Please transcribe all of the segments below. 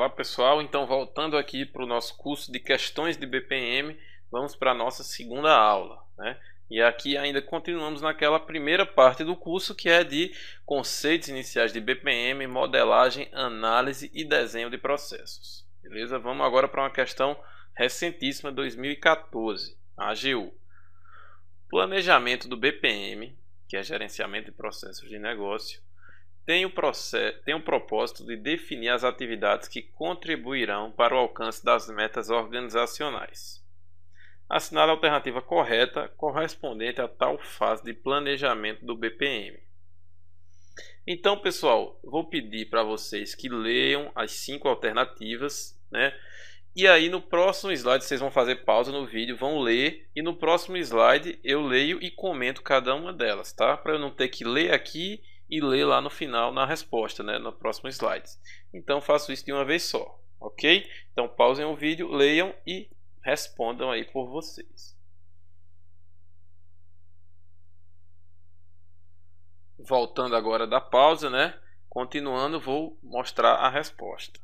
Olá pessoal, então voltando aqui para o nosso curso de questões de BPM, vamos para a nossa segunda aula, né? E aqui ainda continuamos naquela primeira parte do curso que é de conceitos iniciais de BPM, modelagem, análise e desenho de processos. Beleza? Vamos agora para uma questão recentíssima, 2014, AGU. Planejamento do BPM, que é gerenciamento de processos de negócio, tem o propósito de definir as atividades que contribuirão para o alcance das metas organizacionais. Assinale a alternativa correta correspondente a tal fase de planejamento do BPM. Então, pessoal, vou pedir para vocês que leiam as 5 alternativas, né? E aí no próximo slide vocês vão fazer pausa no vídeo, vão ler, e no próximo slide eu leio e comento cada uma delas, tá? Para eu não ter que ler aqui e ler lá no final na resposta, né, no próximo slide. Então faço isso de uma vez só, ok? Então pausem o vídeo, leiam e respondam aí por vocês. Voltando agora da pausa, né? Continuando, vou mostrar a resposta.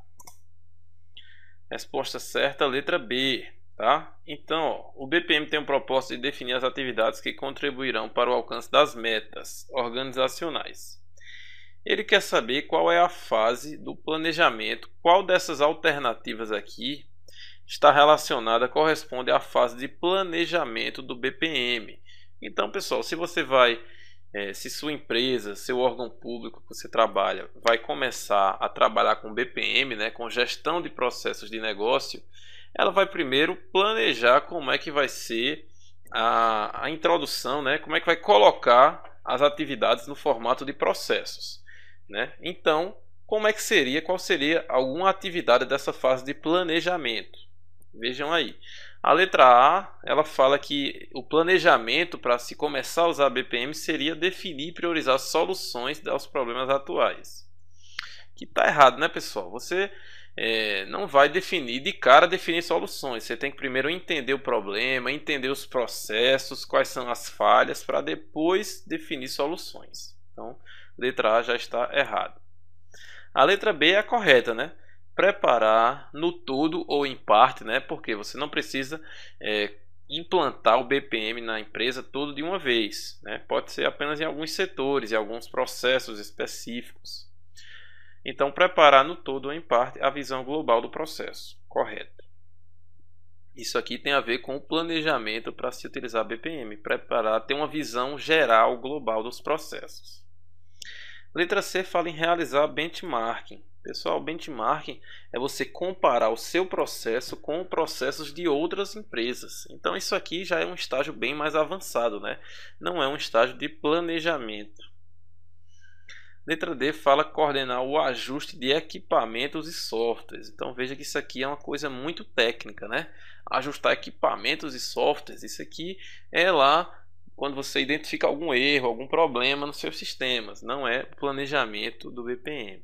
Resposta certa, letra B, tá? Então, ó, o BPM tem o propósito de definir as atividades que contribuirão para o alcance das metas organizacionais. Ele quer saber qual é a fase do planejamento, qual dessas alternativas aqui está relacionada, corresponde à fase de planejamento do BPM. Então, pessoal, se você vai, se sua empresa, seu órgão público que você trabalha, vai começar a trabalhar com BPM, né, com gestão de processos de negócio, ela vai primeiro planejar como é que vai ser a introdução, né, como é que vai colocar as atividades no formato de processos. Né? Então, como é que seria, qual seria alguma atividade dessa fase de planejamento? Vejam aí. A letra A, ela fala que o planejamento para se começar a usar BPM seria definir e priorizar soluções aos problemas atuais. Que está errado, né, pessoal? Você não vai definir de cara definir soluções. Você tem que primeiro entender o problema, entender os processos, quais são as falhas, para depois definir soluções. Então, letra A já está errado. A letra B é a correta, né? Preparar no todo ou em parte, né? Porque você não precisa implantar o BPM na empresa todo de uma vez, né? Pode ser apenas em alguns setores, em alguns processos específicos. Então, preparar no todo ou em parte a visão global do processo. Correto. Isso aqui tem a ver com o planejamento para se utilizar BPM. Preparar, ter uma visão geral global dos processos. Letra C fala em realizar benchmarking. Pessoal, benchmarking é você comparar o seu processo com processos de outras empresas. Então isso aqui já é um estágio bem mais avançado, né? Não é um estágio de planejamento. Letra D fala coordenar o ajuste de equipamentos e softwares. Então veja que isso aqui é uma coisa muito técnica, né? Ajustar equipamentos e softwares, isso aqui é lá quando você identifica algum erro, algum problema nos seus sistemas. Não é planejamento do BPM.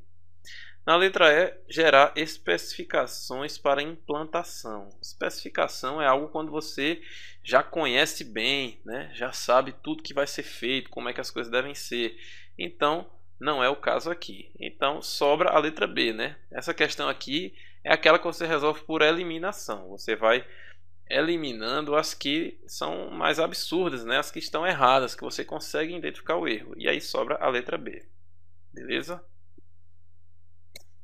Na letra E, gerar especificações para implantação. Especificação é algo quando você já conhece bem, né? Já sabe tudo que vai ser feito, como é que as coisas devem ser. Então, não é o caso aqui. Então, sobra a letra B, né? Essa questão aqui é aquela que você resolve por eliminação. Você vai eliminando as que são mais absurdas, né? As que estão erradas, que você consegue identificar o erro. E aí sobra a letra B. Beleza?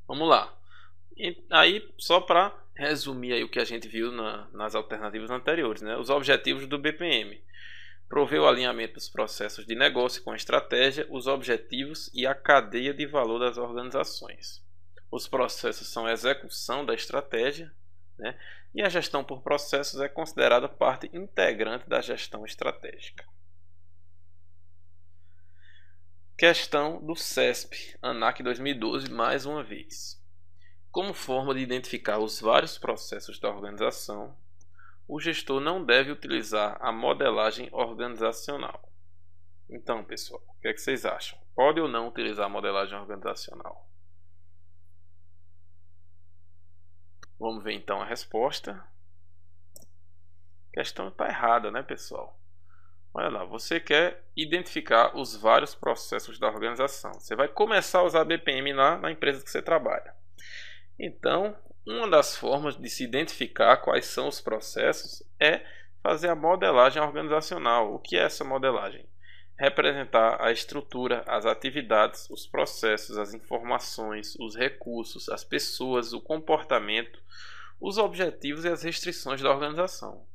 Vamos lá. E aí, só para resumir aí o que a gente viu nas alternativas anteriores, né? Os objetivos do BPM. Prover o alinhamento dos processos de negócio com a estratégia, os objetivos e a cadeia de valor das organizações. Os processos são a execução da estratégia, né? E a gestão por processos é considerada parte integrante da gestão estratégica. Questão do CESP, ANAC 2012, mais uma vez. Como forma de identificar os vários processos da organização, o gestor não deve utilizar a modelagem organizacional. Então, pessoal, o que é que vocês acham? Pode ou não utilizar a modelagem organizacional? Vamos ver então a resposta. A questão está errada, né, pessoal? Olha lá, você quer identificar os vários processos da organização. Você vai começar a usar BPM na empresa que você trabalha. Então, uma das formas de se identificar quais são os processos é fazer a modelagem organizacional. O que é essa modelagem? Representar a estrutura, as atividades, os processos, as informações, os recursos, as pessoas, o comportamento, os objetivos e as restrições da organização.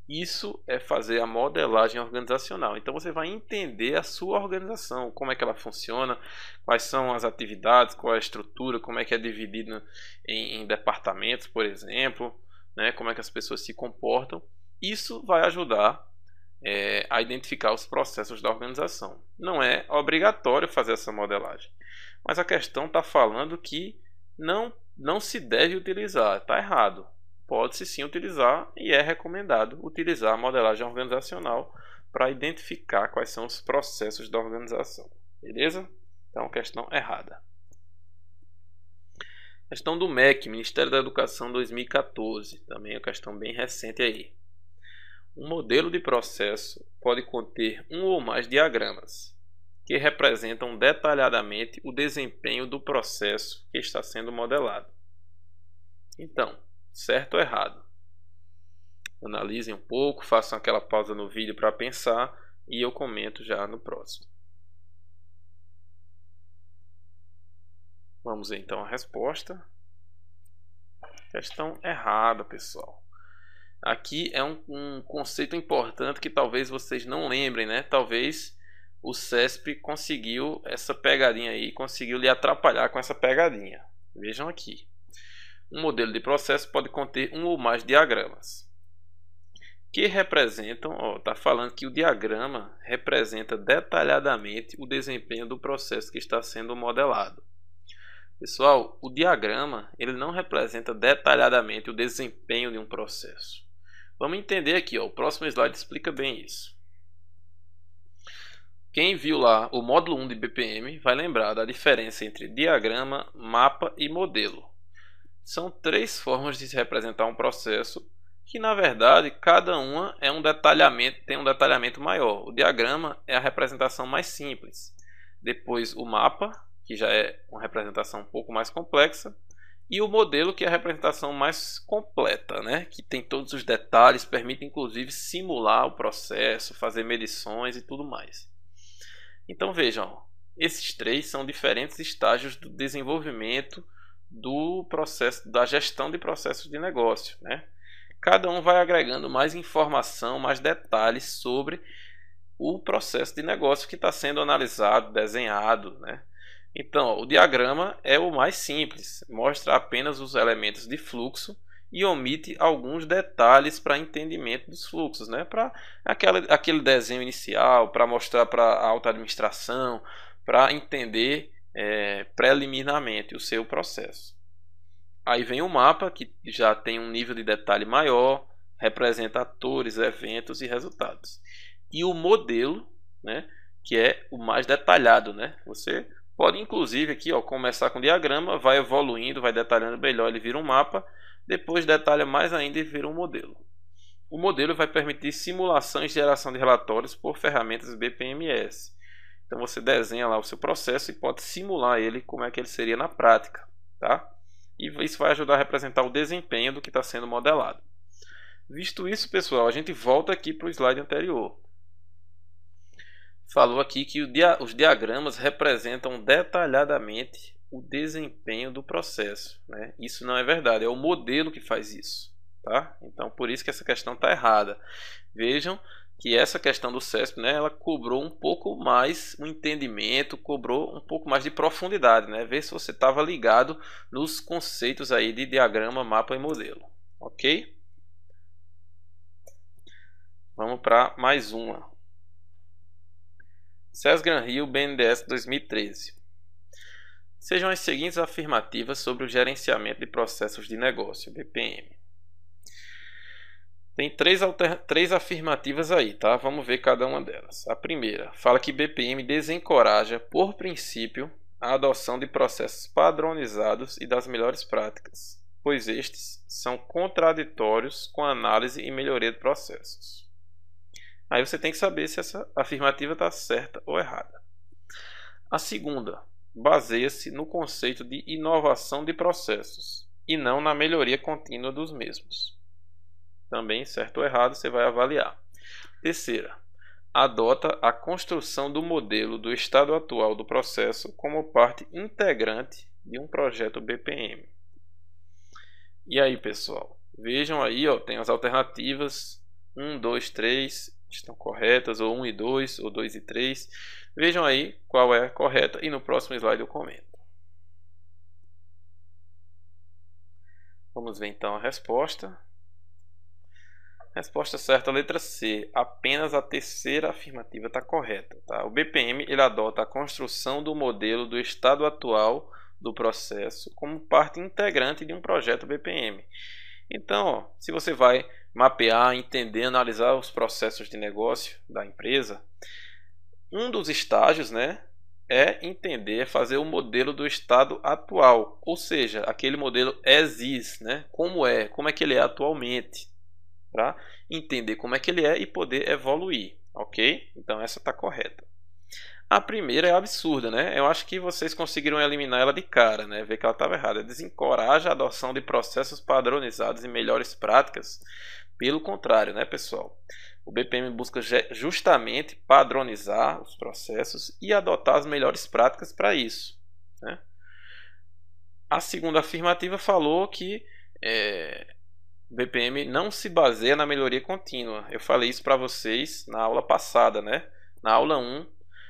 Isso é fazer a modelagem organizacional. Então você vai entender a sua organização, como é que ela funciona, quais são as atividades, qual é a estrutura, como é que é dividida em departamentos, por exemplo, né, como é que as pessoas se comportam. Isso vai ajudar a identificar os processos da organização. Não é obrigatório fazer essa modelagem, mas a questão está falando que não se deve utilizar, está errado. Pode-se sim utilizar e é recomendado utilizar a modelagem organizacional para identificar quais são os processos da organização. Beleza? Então, questão errada. Questão do MEC, Ministério da Educação 2014. Também é uma questão bem recente aí. Um modelo de processo pode conter um ou mais diagramas que representam detalhadamente o desempenho do processo que está sendo modelado. Então, certo ou errado? Analisem um pouco, façam aquela pausa no vídeo para pensar e eu comento já no próximo. Vamos ver então a resposta. Questão errada, pessoal. Aqui é um conceito importante que talvez vocês não lembrem, né? Talvez o CESP conseguiu essa pegadinha aí, conseguiu lhe atrapalhar com essa pegadinha. Vejam aqui. Um modelo de processo pode conter um ou mais diagramas que representam, está falando que o diagrama representa detalhadamente o desempenho do processo que está sendo modelado. Pessoal, o diagrama ele não representa detalhadamente o desempenho de um processo. Vamos entender aqui, o próximo slide explica bem isso. Quem viu lá o módulo 1 de BPM vai lembrar da diferença entre diagrama, mapa e modelo. São três formas de se representar um processo que, na verdade, cada uma é tem um detalhamento maior. O diagrama é a representação mais simples. Depois o mapa, que já é uma representação um pouco mais complexa. E o modelo, que é a representação mais completa, né? Que tem todos os detalhes, permite inclusive simular o processo, fazer medições e tudo mais. Então vejam, esses três são diferentes estágios do desenvolvimento do processo, da gestão de processos de negócio, né? Cada um vai agregando mais informação, mais detalhes sobre o processo de negócio que está sendo analisado, desenhado, né? Então, o diagrama é o mais simples, mostra apenas os elementos de fluxo e omite alguns detalhes para entendimento dos fluxos, né? Para aquele desenho inicial, para mostrar para a alta administração, para entender preliminarmente o seu processo. Aí vem o mapa, que já tem um nível de detalhe maior, representa atores, eventos e resultados. E o modelo, né, que é o mais detalhado, né? Você pode inclusive aqui começar com o diagrama, vai evoluindo, vai detalhando melhor, ele vira um mapa, depois detalha mais ainda e vira um modelo. O modelo vai permitir simulação e geração de relatórios por ferramentas BPMS. Então você desenha lá o seu processo e pode simular ele, como é que ele seria na prática, tá? E isso vai ajudar a representar o desempenho do que está sendo modelado. Visto isso, pessoal, a gente volta aqui para o slide anterior. Falou aqui que os diagramas representam detalhadamente o desempenho do processo, né? Isso não é verdade, é o modelo que faz isso, tá? Então por isso que essa questão está errada. Vejam que essa questão do CESP, né, ela cobrou um pouco mais o entendimento, cobrou um pouco mais de profundidade, né? Ver se você estava ligado nos conceitos aí de diagrama, mapa e modelo, ok? Vamos para mais uma. SES-GRAN-RIO BNDES 2013. Sejam as seguintes afirmativas sobre o gerenciamento de processos de negócio, BPM. Tem três afirmativas aí, tá? Vamos ver cada uma delas. A primeira fala que BPM desencoraja, por princípio, a adoção de processos padronizados e das melhores práticas, pois estes são contraditórios com a análise e melhoria de processos. Aí você tem que saber se essa afirmativa está certa ou errada. A segunda baseia-se no conceito de inovação de processos, e não na melhoria contínua dos mesmos. Também, certo ou errado, você vai avaliar. Terceira, adota a construção do modelo do estado atual do processo como parte integrante de um projeto BPM. E aí, pessoal, vejam aí, ó, tem as alternativas 1, 2, 3 estão corretas, ou 1 e 2, ou 2 e 3. Vejam aí qual é a correta e no próximo slide eu comento. Vamos ver então a resposta. Resposta certa, letra C. Apenas a terceira afirmativa está correta. Tá? O BPM ele adota a construção do modelo do estado atual do processo como parte integrante de um projeto BPM. Então, ó, se você vai mapear, entender, analisar os processos de negócio da empresa, um dos estágios, né, é entender, fazer o modelo do estado atual, ou seja, aquele modelo as is, né, como é que ele é atualmente, para entender como é que ele é e poder evoluir, ok? Então essa está correta. A primeira é absurda, né? Eu acho que vocês conseguiram eliminar ela de cara, né? Ver que ela estava errada. Desencoraja a adoção de processos padronizados e melhores práticas. Pelo contrário, né, pessoal? O BPM busca justamente padronizar os processos e adotar as melhores práticas para isso, né? A segunda afirmativa falou que o BPM não se baseia na melhoria contínua. Eu falei isso para vocês na aula passada, né? Na aula 1,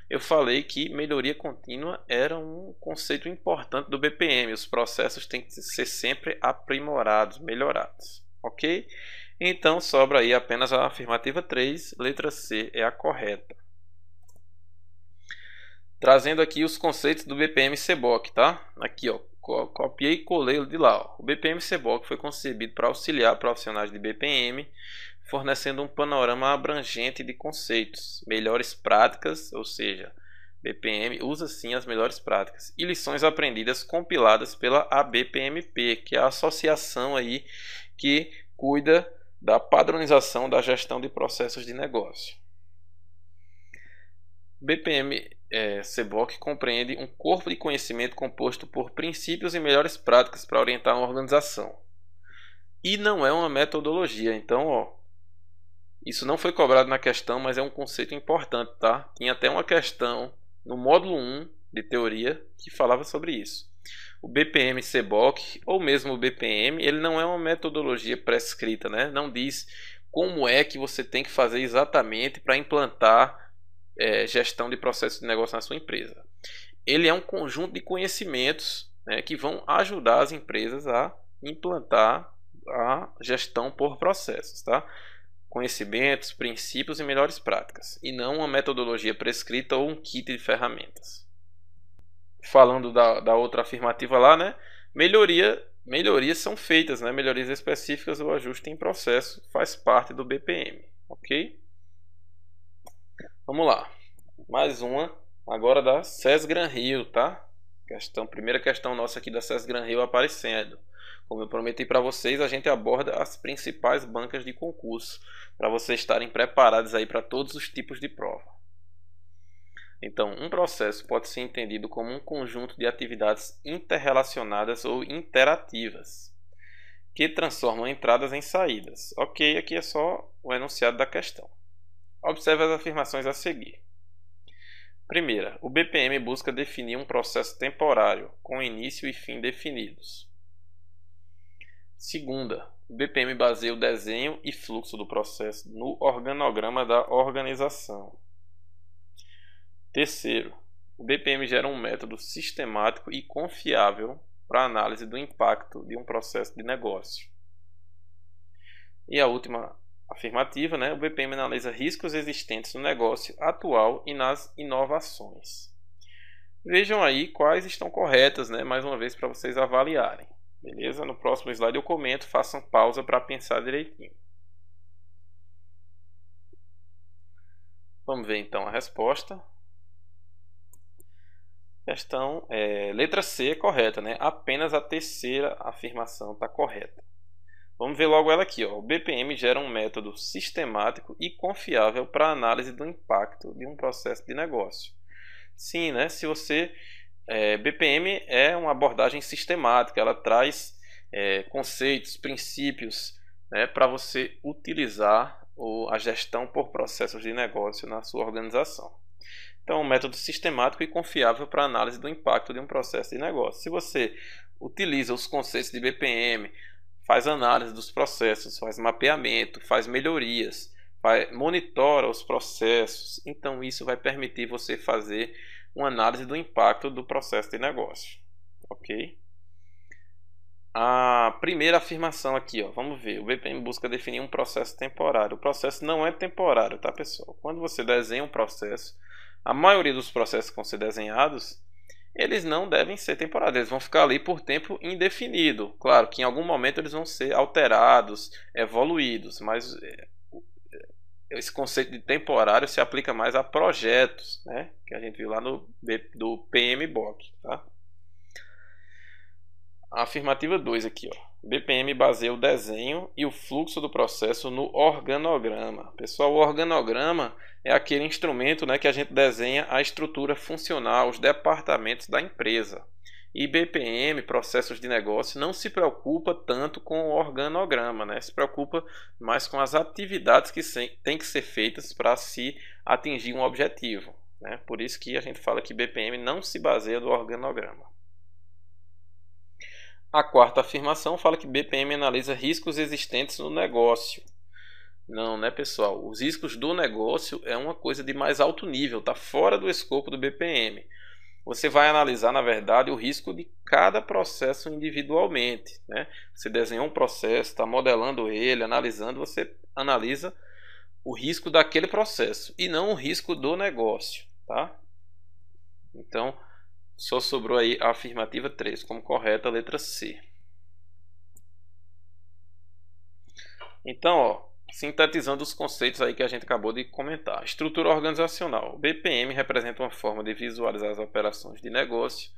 eu falei que melhoria contínua era um conceito importante do BPM. Os processos têm que ser sempre aprimorados, melhorados, ok? Então sobra aí apenas a afirmativa 3, letra C é a correta. Trazendo aqui os conceitos do BPM CBOK, tá? Aqui, ó, copiei e colei de lá. Ó. O BPM CBOK foi concebido para auxiliar profissionais de BPM, fornecendo um panorama abrangente de conceitos, melhores práticas, ou seja, BPM usa sim as melhores práticas, e lições aprendidas compiladas pela ABPMP, que é a associação aí que cuida da padronização da gestão de processos de negócio. BPM CBOK compreende um corpo de conhecimento composto por princípios e melhores práticas para orientar uma organização. E não é uma metodologia, então, ó, isso não foi cobrado na questão, mas é um conceito importante, tá? Tinha até uma questão no módulo 1 de teoria que falava sobre isso. O BPM CBOK, ou mesmo o BPM, ele não é uma metodologia prescrita, né? Não diz como é que você tem que fazer exatamente para implantar gestão de processos de negócio na sua empresa. Ele é um conjunto de conhecimentos, né, que vão ajudar as empresas a implantar a gestão por processos, tá? Conhecimentos, princípios e melhores práticas, e não uma metodologia prescrita ou um kit de ferramentas. Falando da outra afirmativa lá, né? Melhorias são feitas, né? Melhorias específicas ou ajuste em processo faz parte do BPM, ok? Vamos lá, mais uma agora da SES Gran Rio, tá? Primeira questão nossa aqui da SES Gran Rio aparecendo. Como eu prometi para vocês, a gente aborda as principais bancas de concurso para vocês estarem preparados aí para todos os tipos de prova. Então, um processo pode ser entendido como um conjunto de atividades interrelacionadas ou interativas que transformam entradas em saídas. Ok, aqui é só o enunciado da questão. Observe as afirmações a seguir. Primeira, o BPM busca definir um processo temporário, com início e fim definidos. Segunda, o BPM baseia o desenho e fluxo do processo no organograma da organização. Terceiro, o BPM gera um método sistemático e confiável para a análise do impacto de um processo de negócio. E a última afirmativa, né? O BPM analisa riscos existentes no negócio atual e nas inovações. Vejam aí quais estão corretas, né? Mais uma vez para vocês avaliarem. Beleza? No próximo slide eu comento, façam pausa para pensar direitinho. Vamos ver então a resposta. Questão letra C é correta, né? Apenas a terceira afirmação está correta. Vamos ver logo ela aqui, ó. O BPM gera um método sistemático e confiável para a análise do impacto de um processo de negócio. Sim, né? Se você BPM é uma abordagem sistemática, ela traz conceitos, princípios, né, para você utilizar a gestão por processos de negócio na sua organização. Então, um método sistemático e confiável para análise do impacto de um processo de negócio. Se você utiliza os conceitos de BPM, faz análise dos processos, faz mapeamento, faz melhorias, monitora os processos, então isso vai permitir você fazer uma análise do impacto do processo de negócio. Ok? A primeira afirmação aqui, ó, vamos ver. O BPM busca definir um processo temporário. O processo não é temporário, tá, pessoal? Quando você desenha um processo, a maioria dos processos que vão ser desenhados, eles não devem ser temporários, eles vão ficar ali por tempo indefinido. Claro que em algum momento eles vão ser alterados, evoluídos, mas esse conceito de temporário se aplica mais a projetos, né? Que a gente viu lá do PMBOK, tá? A afirmativa 2 aqui, ó. BPM baseia o desenho e o fluxo do processo no organograma. Pessoal, o organograma é aquele instrumento, né, que a gente desenha a estrutura funcional, os departamentos da empresa. E BPM, processos de negócio, não se preocupa tanto com o organograma, né? Se preocupa mais com as atividades que têm que ser feitas para se atingir um objetivo, né? Por isso que a gente fala que BPM não se baseia no organograma. A quarta afirmação fala que BPM analisa riscos existentes no negócio. Não, né, pessoal? Os riscos do negócio é uma coisa de mais alto nível, está fora do escopo do BPM. Você vai analisar, na verdade, o risco de cada processo individualmente, né? Você desenhou um processo, está modelando ele, analisando, você analisa o risco daquele processo e não o risco do negócio, tá? Então, só sobrou aí a afirmativa 3 como correta, a letra C. Então, ó, sintetizando os conceitos aí que a gente acabou de comentar. Estrutura organizacional. O BPM representa uma forma de visualizar as operações de negócio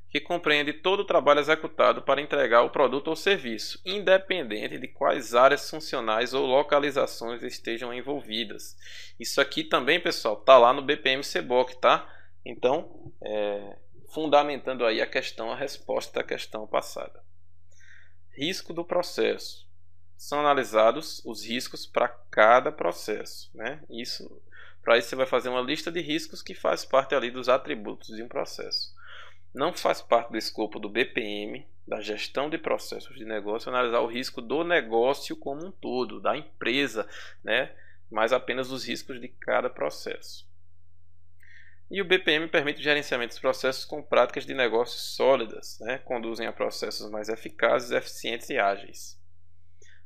que compreende todo o trabalho executado para entregar o produto ou serviço, independente de quais áreas funcionais ou localizações estejam envolvidas. Isso aqui também, pessoal, está lá no BPM CBOK, tá? Então, fundamentando aí a resposta da questão passada. Risco do processo. São analisados os riscos para cada processo, né? Para isso você vai fazer uma lista de riscos que faz parte ali dos atributos de um processo. Não faz parte do escopo do BPM, da gestão de processos de negócio, analisar o risco do negócio como um todo, da empresa, né? Mas apenas os riscos de cada processo. E o BPM permite o gerenciamento dos processos com práticas de negócios sólidas, né? Conduzem a processos mais eficazes, eficientes e ágeis.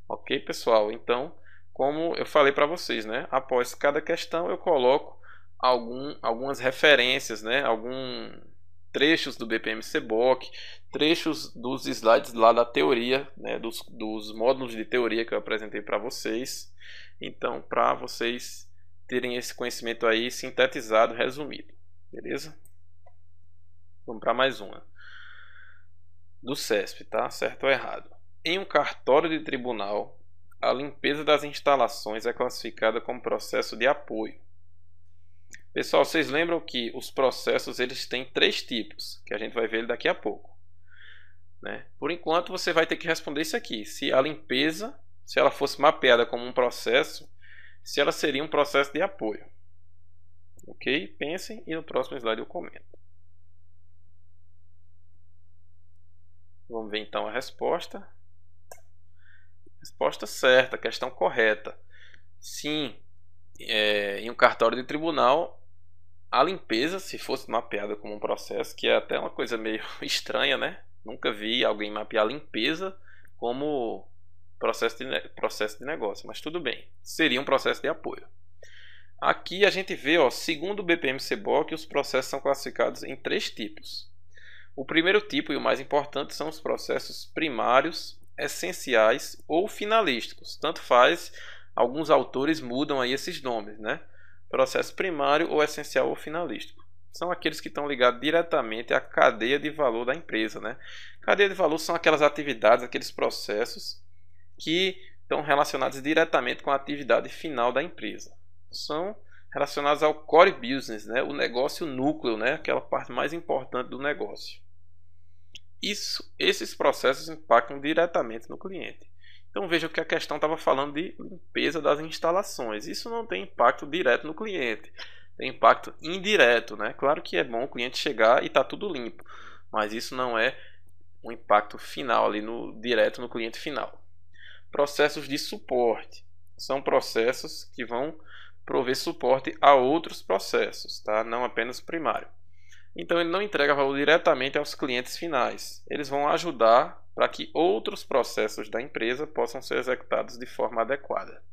Ok, pessoal? Então, como eu falei para vocês, né? Após cada questão eu coloco algumas referências, né? Alguns trechos do BPM CBOK, trechos dos slides lá da teoria, né? dos módulos de teoria que eu apresentei para vocês. Então, para vocês terem esse conhecimento aí sintetizado, resumido. Beleza? Vamos para mais uma. Do CESP, tá? Certo ou errado? Em um cartório de tribunal, a limpeza das instalações é classificada como processo de apoio. Pessoal, vocês lembram que os processos eles têm 3 tipos, que a gente vai ver daqui a pouco, né? Por enquanto você vai ter que responder isso aqui. Se a limpeza, se ela fosse mapeada como um processo, se ela seria um processo de apoio. Ok? Pensem e no próximo slide eu comento. Vamos ver então a resposta. Resposta certa, questão correta. Sim, em um cartório de tribunal, a limpeza, se fosse mapeada como um processo, que é até uma coisa meio estranha, né? Nunca vi alguém mapear a limpeza como processo de negócio, mas tudo bem, seria um processo de apoio. Aqui a gente vê, ó, segundo o BPM CBOK, os processos são classificados em 3 tipos. O primeiro tipo e o mais importante são os processos primários, essenciais ou finalísticos. Tanto faz, alguns autores mudam aí esses nomes, né? Processo primário ou essencial ou finalístico. São aqueles que estão ligados diretamente à cadeia de valor da empresa, né? Cadeia de valor são aquelas atividades, aqueles processos que estão relacionados diretamente com a atividade final da empresa. São relacionados ao core business, né? O negócio núcleo, né? Aquela parte mais importante do negócio. esses processos impactam diretamente no cliente. Então vejam que a questão estava falando de limpeza das instalações. Isso não tem impacto direto no cliente, tem impacto indireto, né? Claro que é bom o cliente chegar e está tudo limpo, mas isso não é um impacto final ali direto no cliente final. Processos de suporte são processos que vão prover suporte a outros processos, tá? Não apenas o primário. Então ele não entrega valor diretamente aos clientes finais. Eles vão ajudar para que outros processos da empresa possam ser executados de forma adequada.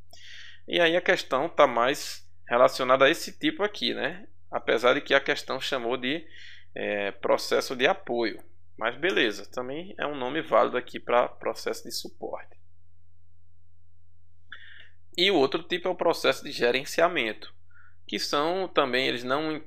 E aí a questão está mais relacionada a esse tipo aqui, né? Apesar de que a questão chamou de processo de apoio. Mas beleza, também é um nome válido aqui para processo de suporte. E o outro tipo é o processo de gerenciamento, que são também, eles não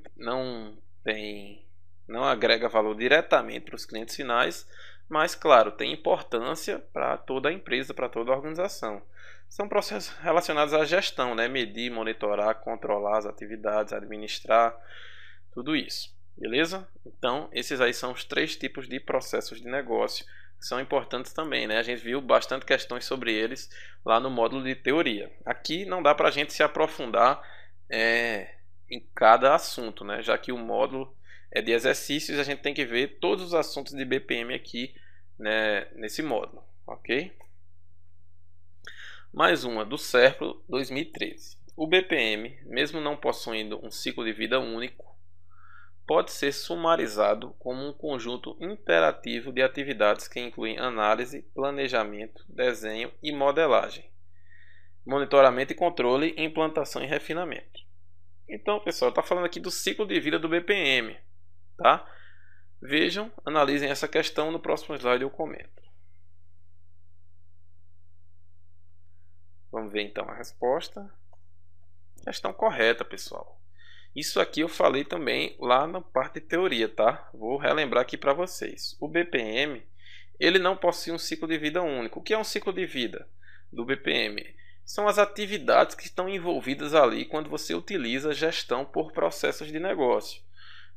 agrega valor diretamente para os clientes finais, mas claro, tem importância para toda a empresa, para toda a organização. São processos relacionados à gestão, né? Medir, monitorar, controlar as atividades, administrar, tudo isso. Beleza? Então, esses aí são os 3 tipos de processos de negócio que são importantes também, né? A gente viu bastante questões sobre eles lá no módulo de teoria. Aqui não dá para a gente se aprofundar em cada assunto, né? Já que o módulo é de exercícios, a gente tem que ver todos os assuntos de BPM aqui, né, nesse módulo, ok? Mais uma, do Serpro 2013. O BPM, mesmo não possuindo um ciclo de vida único, pode ser sumarizado como um conjunto interativo de atividades que incluem análise, planejamento, desenho e modelagem, monitoramento e controle, implantação e refinamento. Então, pessoal, está falando aqui do ciclo de vida do BPM, tá? Vejam, analisem essa questão, no próximo slide eu comento. Vamos ver então a resposta. Questão correta, pessoal. Isso aqui eu falei também lá na parte de teoria, tá? Vou relembrar aqui para vocês. O BPM, ele não possui um ciclo de vida único. O que é um ciclo de vida do BPM? São as atividades que estão envolvidas ali quando você utiliza gestão por processos de negócio,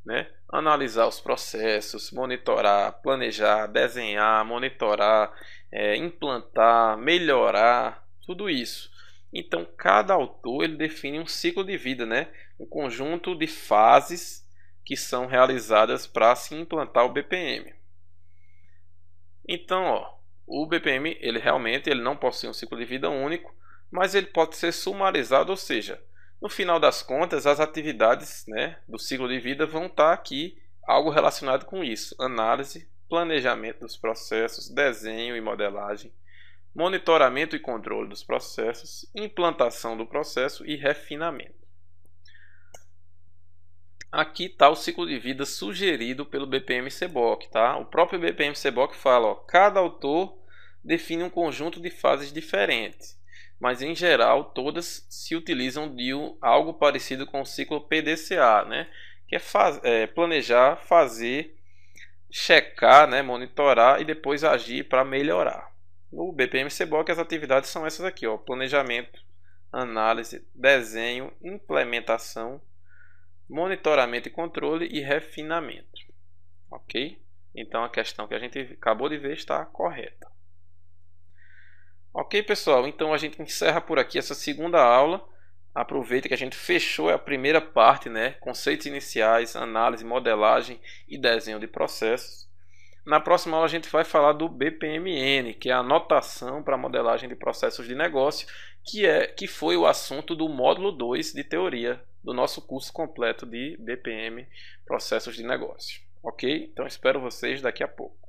né? Analisar os processos, monitorar, planejar, desenhar, monitorar, implantar, melhorar, tudo isso. Então, cada autor ele define um ciclo de vida, né? Um conjunto de fases que são realizadas para se implantar o BPM. Então, ó, o BPM ele realmente não possui um ciclo de vida único, mas ele pode ser sumarizado, ou seja, no final das contas, as atividades, né, do ciclo de vida vão estar aqui algo relacionado com isso: análise, planejamento dos processos, desenho e modelagem, monitoramento e controle dos processos, implantação do processo e refinamento. Aqui está o ciclo de vida sugerido pelo BPM-CBOK, tá? O próprio BPM-CBOK fala, ó, cada autor define um conjunto de fases diferentes, mas em geral todas se utilizam de algo parecido com o ciclo PDCA, né? Que é planejar, fazer, checar, né? Monitorar e depois agir para melhorar. No BPM-CBOK as atividades são essas aqui, ó: planejamento, análise, desenho, implementação, monitoramento e controle e refinamento. Ok? Então a questão que a gente acabou de ver está correta. Ok, pessoal? Então a gente encerra por aqui essa segunda aula. Aproveita que a gente fechou a primeira parte, né? Conceitos iniciais, análise, modelagem e desenho de processos. Na próxima aula a gente vai falar do BPMN, que é a notação para modelagem de processos de negócio, que foi o assunto do módulo 2 de teoria do nosso curso completo de BPM, processos de negócio. Ok? Então espero vocês daqui a pouco.